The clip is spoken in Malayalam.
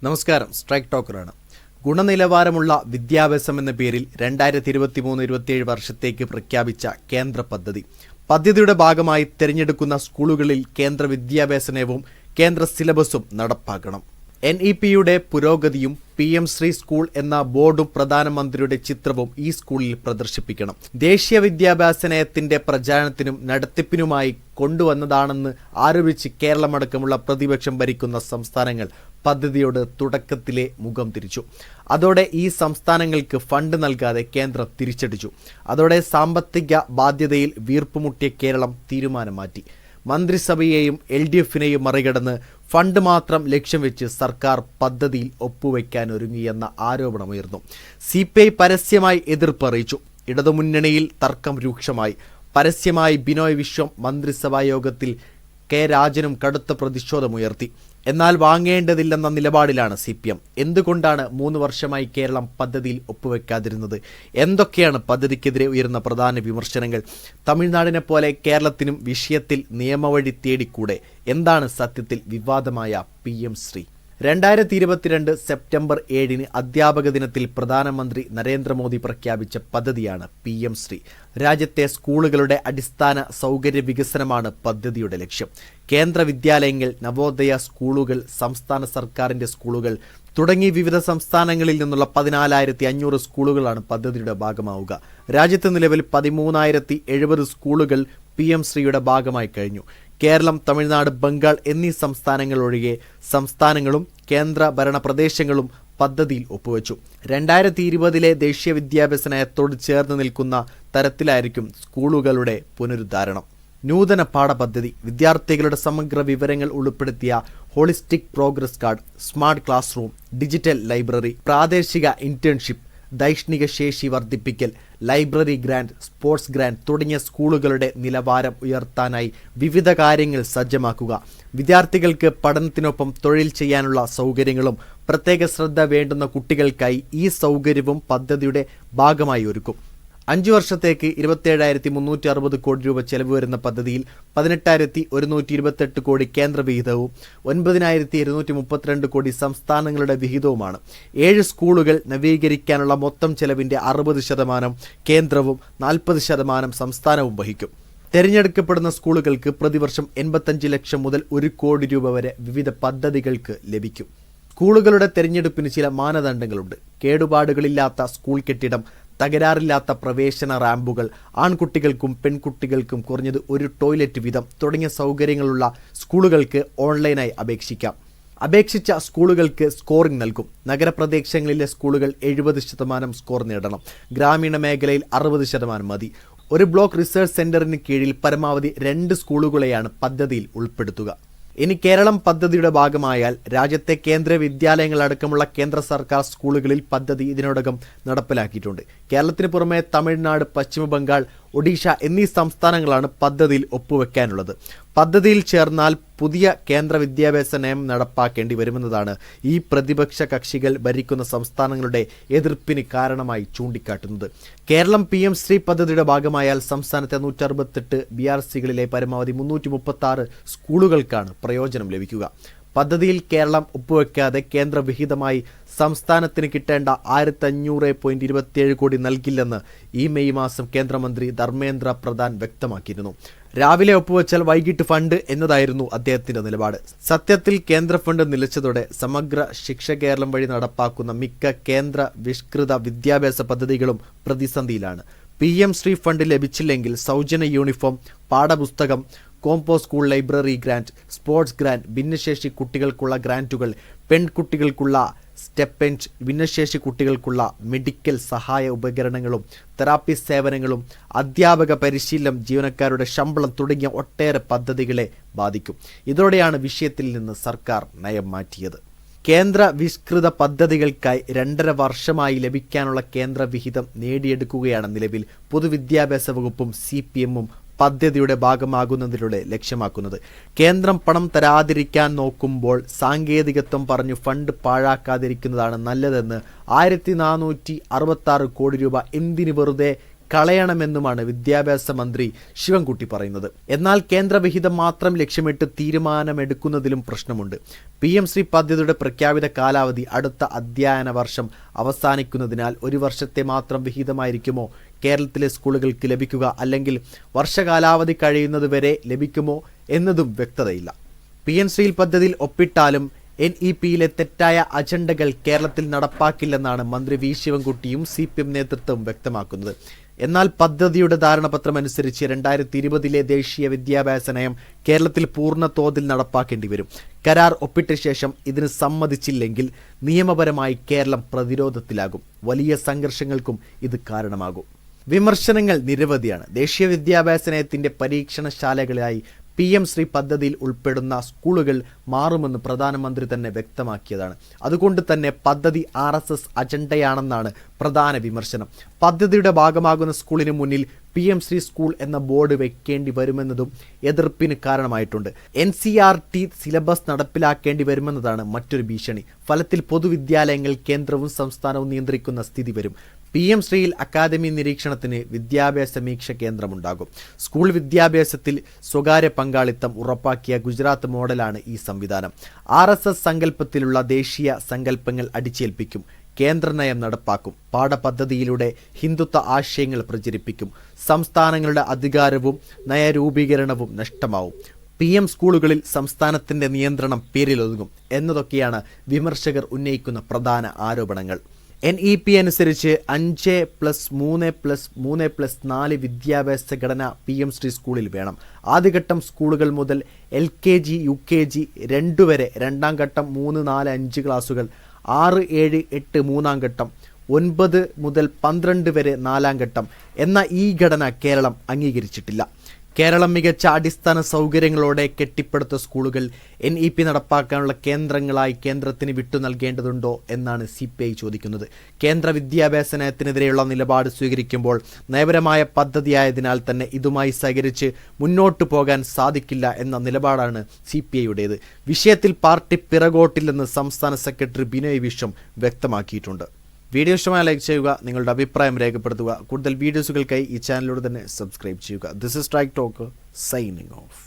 നമസ്കാരം, സ്ട്രൈക്ക് ടോക്കറാണ്. ഗുണനിലവാരമുള്ള വിദ്യാഭ്യാസം എന്ന പേരിൽ 2023-27 വർഷത്തേക്ക് പ്രഖ്യാപിച്ച കേന്ദ്ര പദ്ധതിയുടെ ഭാഗമായി തിരഞ്ഞെടുക്കുന്ന സ്കൂളുകളിൽ കേന്ദ്ര വിദ്യാഭ്യാസ നയവും കേന്ദ്ര സിലബസും നടപ്പാക്കണം. NEP-യുടെ പുരോഗതിയും PM ശ്രീ സ്കൂൾ എന്ന ബോർഡും പ്രധാനമന്ത്രിയുടെ ചിത്രവും ഈ സ്കൂളിൽ പ്രദർശിപ്പിക്കണം. ദേശീയ വിദ്യാഭ്യാസ നയത്തിന്റെ പ്രചാരണത്തിനും നടത്തിപ്പിനുമായി കൊണ്ടുവന്നതാണെന്ന് ആരോപിച്ച് കേരളമടക്കമുള്ള പ്രതിപക്ഷം ഭരിക്കുന്ന സംസ്ഥാനങ്ങൾ പദ്ധതിയോട് തുടക്കത്തിലെ മുഖം തിരിച്ചു. അതോടെ ഈ സംസ്ഥാനങ്ങൾക്ക് ഫണ്ട് നൽകാതെ കേന്ദ്രം തിരിച്ചടിച്ചു. അതോടെ സാമ്പത്തിക ബാധ്യതയിൽ വീർപ്പുമുട്ടിയ കേരളം തീരുമാനം മാറ്റി. മന്ത്രിസഭയെയും LDFനെയും മറികടന്ന് ഫണ്ട് മാത്രം ലക്ഷ്യം വെച്ച് സർക്കാർ പദ്ധതിയിൽ ഒപ്പുവെക്കാൻ ഒരുങ്ങിയെന്ന ആരോപണമുയർന്നു. CPI പരസ്യമായി എതിർപ്പ് അറിയിച്ചു. ഇടതുമുന്നണിയിൽ തർക്കം രൂക്ഷമായി. പരസ്യമായി ബിനോയ് വിശ്വം മന്ത്രിസഭാ യോഗത്തിൽ K രാജനും കടുത്ത പ്രതിഷേധമുയർത്തി. എന്നാൽ വാങ്ങേണ്ടതില്ലെന്ന നിലപാടിലാണ് CPM. എന്തുകൊണ്ടാണ് 3 വർഷമായി കേരളം പദ്ധതിയിൽ ഒപ്പുവെക്കാതിരുന്നത്? എന്തൊക്കെയാണ് പദ്ധതിക്കെതിരെ ഉയർന്ന പ്രധാന വിമർശനങ്ങൾ? തമിഴ്നാടിനെ പോലെ കേരളത്തിനും വിഷയത്തിൽ നിയമവഴി തേടിക്കൂടെ? എന്താണ് സത്യത്തിൽ വിവാദമായ PM ശ്രീ? 2022 സെപ്റ്റംബർ 7 അധ്യാപക ദിനത്തിൽ പ്രധാനമന്ത്രി നരേന്ദ്രമോദി പ്രഖ്യാപിച്ച പദ്ധതിയാണ് PM ശ്രീ. രാജ്യത്തെ സ്കൂളുകളുടെ അടിസ്ഥാന സൗകര്യ വികസനമാണ് പദ്ധതിയുടെ ലക്ഷ്യം. കേന്ദ്ര വിദ്യാലയങ്ങൾ, നവോദയ സ്കൂളുകൾ, സംസ്ഥാന സർക്കാരിൻ്റെ സ്കൂളുകൾ തുടങ്ങി വിവിധ സംസ്ഥാനങ്ങളിൽ നിന്നുള്ള 14,500 സ്കൂളുകളാണ് പദ്ധതിയുടെ ഭാഗമാവുക. രാജ്യത്ത് നിലവിൽ 13,070 സ്കൂളുകൾ PM ശ്രീയുടെ ഭാഗമായി കഴിഞ്ഞു. കേരളം, തമിഴ്നാട്, ബംഗാൾ എന്നീ സംസ്ഥാനങ്ങൾ ഒഴികെ സംസ്ഥാനങ്ങളും കേന്ദ്ര ഭരണ പ്രദേശങ്ങളും പദ്ധതിയിൽ ഒപ്പുവെച്ചു. 2020 ദേശീയ വിദ്യാഭ്യാസ നയത്തോട് ചേർന്ന് നിൽക്കുന്ന തരത്തിലായിരിക്കും സ്കൂളുകളുടെ പുനരുദ്ധാരണം. നൂതന പാഠപദ്ധതി, വിദ്യാർത്ഥികളുടെ സമഗ്ര വിവരങ്ങൾ ഉൾപ്പെടുത്തിയ holistic progress card, smart class room, digital library, പ്രാദേശിക ഇന്റേൺഷിപ്പ്, ദൈഷ്ണിക ശേഷി വർദ്ധിപ്പിക്കൽ, ലൈബ്രറി ഗ്രാന്റ്, സ്പോർട്സ് ഗ്രാന്റ് തുടങ്ങിയ സ്കൂളുകളുടെ നിലവാരം ഉയർത്താനായി വിവിധ കാര്യങ്ങൾ സജ്ജമാക്കുക. വിദ്യാർത്ഥികൾക്ക് പഠനത്തിനൊപ്പം തൊഴിൽ ചെയ്യാനുള്ള സൗകര്യങ്ങളും പ്രത്യേക ശ്രദ്ധ വേണ്ടുന്ന കുട്ടികൾക്കായി ഈ സൗകര്യവും പദ്ധതിയുടെ ഭാഗമായി ഒരുക്കും. 5 വർഷത്തേക്ക് 27,360 കോടി രൂപ ചെലവ് വരുന്ന പദ്ധതിയിൽ 18,128 കോടി കേന്ദ്ര വിഹിതവും 9,232 കോടി സംസ്ഥാനങ്ങളുടെ വിഹിതവുമാണ്. 7 സ്കൂളുകൾ നവീകരിക്കാനുള്ള മൊത്തം ചെലവിന്റെ 60% കേന്ദ്രവും 40% സംസ്ഥാനവും വഹിക്കും. തെരഞ്ഞെടുക്കപ്പെടുന്ന സ്കൂളുകൾക്ക് പ്രതിവർഷം 85 ലക്ഷം മുതൽ 1 കോടി രൂപ വരെ വിവിധ പദ്ധതികൾക്ക് ലഭിക്കും. സ്കൂളുകളുടെ തെരഞ്ഞെടുപ്പിന് ചില മാനദണ്ഡങ്ങളുണ്ട്. കേടുപാടുകളില്ലാത്ത സ്കൂൾ കെട്ടിടം, തകരാറില്ലാത്ത പ്രവേശന റാമ്പുകൾ, ആൺകുട്ടികൾക്കും പെൺകുട്ടികൾക്കും കുറഞ്ഞത് 1 ടോയ്ലറ്റ് വീതം തുടങ്ങിയ സൗകര്യങ്ങളുള്ള സ്കൂളുകൾക്ക് ഓൺലൈനായി അപേക്ഷിക്കാം. അപേക്ഷിച്ച സ്കൂളുകൾക്ക് സ്കോറിംഗ് നൽകും. നഗരപ്രദേശങ്ങളിലെ സ്കൂളുകൾ 70% സ്കോർ നേടണം. ഗ്രാമീണ മേഖലയിൽ 60% മതി. ഒരു ബ്ലോക്ക് റിസർച്ച് സെന്ററിന് കീഴിൽ പരമാവധി 2 സ്കൂളുകളെയാണ് പദ്ധതിയിൽ ഉൾപ്പെടുത്തുക. ഇനി കേരളം പദ്ധതിയുടെ ഭാഗമായാൽ രാജ്യത്തെ കേന്ദ്ര വിദ്യാലയങ്ങളടക്കമുള്ള കേന്ദ്ര സർക്കാർ സ്കൂളുകളിൽ പദ്ധതി ഇതിനോടകം നടപ്പിലാക്കിയിട്ടുണ്ട്. കേരളത്തിന് പുറമെ തമിഴ്നാട്, പശ്ചിമ ബംഗാൾ, ഒഡീഷ എന്നീ സംസ്ഥാനങ്ങളാണ് പദ്ധതിയിൽ ഒപ്പുവെക്കാനുള്ളത്. പദ്ധതിയിൽ ചേർന്നാൽ പുതിയ കേന്ദ്ര വിദ്യാഭ്യാസ നയം നടപ്പാക്കേണ്ടി വരുമെന്നതാണ് ഈ പ്രതിപക്ഷ കക്ഷികൾ ഭരിക്കുന്ന സംസ്ഥാനങ്ങളുടെ എതിർപ്പിന് കാരണമായി ചൂണ്ടിക്കാട്ടുന്നത്. കേരളം PM ശ്രീ പദ്ധതിയുടെ ഭാഗമായാൽ സംസ്ഥാനത്തെ 168 BRCകളിലെ പരമാവധി 336 സ്കൂളുകൾക്കാണ് പ്രയോജനം ലഭിക്കുക. പദ്ധതിയിൽ കേരളം ഒപ്പുവെക്കാതെ കേന്ദ്ര വിഹിതമായി സംസ്ഥാനത്തിന് കിട്ടേണ്ട 1,500.27 കോടി നൽകില്ലെന്ന് ഈ മെയ് മാസം കേന്ദ്രമന്ത്രി ധർമ്മേന്ദ്ര പ്രധാൻ വ്യക്തമാക്കിയിരുന്നു. രാവിലെ ഒപ്പുവെച്ചാൽ വൈകിട്ട് ഫണ്ട് എന്നതായിരുന്നു അദ്ദേഹത്തിന്റെ നിലപാട്. സത്യത്തിൽ കേന്ദ്ര ഫണ്ട് നിലച്ചതോടെ സമഗ്ര ശിക്ഷ കേരളം വഴി നടപ്പാക്കുന്ന മിക്ക കേന്ദ്ര വിഷ്കൃത വിദ്യാഭ്യാസ പദ്ധതികളും പ്രതിസന്ധിയിലാണ്. PM ശ്രീ ഫണ്ട് ലഭിച്ചില്ലെങ്കിൽ സൗജന്യ യൂണിഫോം, പാഠപുസ്തകം, കോംപോ school library grant, sports grant, ഭിന്നശേഷി കുട്ടികൾക്കുള്ള ഗ്രാന്റുകൾ, പെൺകുട്ടികൾക്കുള്ള സ്റ്റെപ്പൻഡ്, ഭിന്നശേഷി കുട്ടികൾക്കുള്ള മെഡിക്കൽ സഹായ ഉപകരണങ്ങളും തെറാപ്പി സേവനങ്ങളും, അധ്യാപക പരിശീലനം, ജീവനക്കാരുടെ ശമ്പളം തുടങ്ങിയ ഒട്ടേറെ പദ്ധതികളെ ബാധിക്കും. ഇതോടെയാണ് വിഷയത്തിൽ നിന്ന് സർക്കാർ നയം മാറ്റിയത്. കേന്ദ്ര വിഷ്കൃത പദ്ധതികൾക്കായി 2.5 വർഷമായി ലഭിക്കാനുള്ള കേന്ദ്ര വിഹിതം നേടിയെടുക്കുകയാണ് നിലവിൽ പൊതുവിദ്യാഭ്യാസ വകുപ്പും CPM-ഉം പദ്ധതിയുടെ ഭാഗമാകുന്നതിലൂടെ ലക്ഷ്യമാക്കുന്നത്. കേന്ദ്രം പണം തരാതിരിക്കാൻ നോക്കുമ്പോൾ സാങ്കേതികത്വം പറഞ്ഞു ഫണ്ട് പാഴാക്കാതിരിക്കുന്നതാണ് നല്ലതെന്ന് 1,466 കോടി രൂപ എന്തിന് വെറുതെ കളയണമെന്നുമാണ് വിദ്യാഭ്യാസ മന്ത്രി ശിവൻകുട്ടി പറയുന്നത്. എന്നാൽ കേന്ദ്രവിഹിതം മാത്രം ലക്ഷ്യമിട്ട് തീരുമാനമെടുക്കുന്നതിലും പ്രശ്നമുണ്ട്. PM-ശ്രീ പദ്ധതിയുടെ പ്രഖ്യാപിത കാലാവധി അടുത്ത അധ്യയന വർഷം അവസാനിക്കുന്നതിനാൽ ഒരു വർഷത്തെ മാത്രം വിഹിതമായിരിക്കുമോ കേരളത്തിലെ സ്കൂളുകൾക്ക് ലഭിക്കുക, അല്ലെങ്കിൽ വർഷകാലാവധി കഴിയുന്നത് വരെ ലഭിക്കുമോ എന്നതും വ്യക്തതയില്ല. PM-ശ്രീ പദ്ധതിയിൽ ഒപ്പിട്ടാലും NEP-യിലെ തെറ്റായ അജണ്ടകൾ കേരളത്തിൽ നടപ്പാക്കില്ലെന്നാണ് മന്ത്രി വി ശിവൻകുട്ടിയും CPM നേതൃത്വവും വ്യക്തമാക്കുന്നത്. എന്നാൽ പദ്ധതിയുടെ ധാരണാപത്രമനുസരിച്ച് 2020-ലെ ദേശീയ വിദ്യാഭ്യാസ നയം കേരളത്തിൽ പൂർണ്ണ തോതിൽ നടപ്പാക്കേണ്ടി വരും. കരാർ ഒപ്പിട്ട ശേഷം ഇതിന് സമ്മതിച്ചില്ലെങ്കിൽ നിയമപരമായി കേരളം പ്രതിരോധത്തിലാകും. വലിയ സംഘർഷങ്ങൾക്കും ഇത് കാരണമാകും. വിമർശനങ്ങൾ നിരവധിയാണ്. ദേശീയ വിദ്യാഭ്യാസ നയത്തിന്റെ പരീക്ഷണശാലകളായി PM-ശ്രീ പദ്ധതിയിൽ ഉൾപ്പെടുന്ന സ്കൂളുകൾ മാറുമെന്ന് പ്രധാനമന്ത്രി തന്നെ വ്യക്തമാക്കിയതാണ്. അതുകൊണ്ട് തന്നെ പദ്ധതി RSS അജണ്ടയാണെന്നാണ് പ്രധാന വിമർശനം. പദ്ധതിയുടെ ഭാഗമാകുന്ന സ്കൂളിന് മുന്നിൽ PM-ശ്രീ സ്കൂൾ എന്ന ബോർഡ് വെക്കേണ്ടി വരുമെന്നതും എതിർപ്പിന് കാരണമായിട്ടുണ്ട്. NCERT സിലബസ് നടപ്പിലാക്കേണ്ടി വരുമെന്നതാണ് മറ്റൊരു ഭീഷണി. ഫലത്തിൽ പൊതുവിദ്യാലയങ്ങൾ കേന്ദ്രവും സംസ്ഥാനവും നിയന്ത്രിക്കുന്ന സ്ഥിതി വരും. PM-ശ്രീയിൽ അക്കാദമി നിരീക്ഷണത്തിന് വിദ്യാഭ്യാസ സമീക്ഷ കേന്ദ്രമുണ്ടാകും. സ്കൂൾ വിദ്യാഭ്യാസത്തിൽ സ്വകാര്യ പങ്കാളിത്തം ഉറപ്പാക്കിയ ഗുജറാത്ത് മോഡലാണ് ഈ സംവിധാനം. RSS സങ്കല്പത്തിലുള്ള ദേശീയ സങ്കല്പങ്ങൾ അടിച്ചേൽപ്പിക്കും. കേന്ദ്ര നയം നടപ്പാക്കും. പാഠപദ്ധതിയിലൂടെ ഹിന്ദുത്വ ആശയങ്ങൾ പ്രചരിപ്പിക്കും. സംസ്ഥാനങ്ങളുടെ അധികാരവും നയരൂപീകരണവും നഷ്ടമാവും. PM സ്കൂളുകളിൽ സംസ്ഥാനത്തിന്റെ നിയന്ത്രണം പേരിലൊതുങ്ങും എന്നതൊക്കെയാണ് വിമർശകർ ഉന്നയിക്കുന്ന പ്രധാന ആരോപണങ്ങൾ. NEP അനുസരിച്ച് 5+3+3+4 വിദ്യാഭ്യാസ ഘടന PM-ശ്രീ സ്കൂളിൽ വേണം. ആദ്യഘട്ടം സ്കൂളുകൾ മുതൽ LKG UKG 2 വരെ രണ്ടാം ഘട്ടം 3, 4, 5 ക്ലാസുകൾ, 6, 7, 8 മൂന്നാം ഘട്ടം, 9 മുതൽ 12 വരെ നാലാം ഘട്ടം എന്ന ഈ ഘടന കേരളം അംഗീകരിച്ചിട്ടില്ല. കേരളം മികച്ച അടിസ്ഥാന സൗകര്യങ്ങളോടെ കെട്ടിപ്പടുത്ത സ്കൂളുകൾ NEP നടപ്പാക്കാനുള്ള കേന്ദ്രങ്ങളായി കേന്ദ്രത്തിന് വിട്ടു നൽകേണ്ടതുണ്ടോ എന്നാണ് CPI ചോദിക്കുന്നത്. കേന്ദ്ര വിദ്യാഭ്യാസ നയത്തിനെതിരെയുള്ള നിലപാട് സ്വീകരിക്കുമ്പോൾ നയപരമായ പദ്ധതിയായതിനാൽ തന്നെ ഇതുമായി സഹകരിച്ച് മുന്നോട്ടു പോകാൻ സാധിക്കില്ല എന്ന നിലപാടാണ് CPIയുടേത്. വിഷയത്തിൽ പാർട്ടി പിറകോട്ടില്ലെന്ന് സംസ്ഥാന സെക്രട്ടറി ബിനോയ് വിശ്വം വ്യക്തമാക്കിയിട്ടുണ്ട്. വീഡിയോ ഇഷ്ടമായി ലൈക്ക് ചെയ്യുക, നിങ്ങളുടെ അഭിപ്രായം രേഖപ്പെടുത്തുക. കൂടുതൽ വീഡിയോസുകൾക്കായി ഈ ചാനലിലൂടെ തന്നെ സബ്സ്ക്രൈബ് ചെയ്യുക. This is strike talk signing off.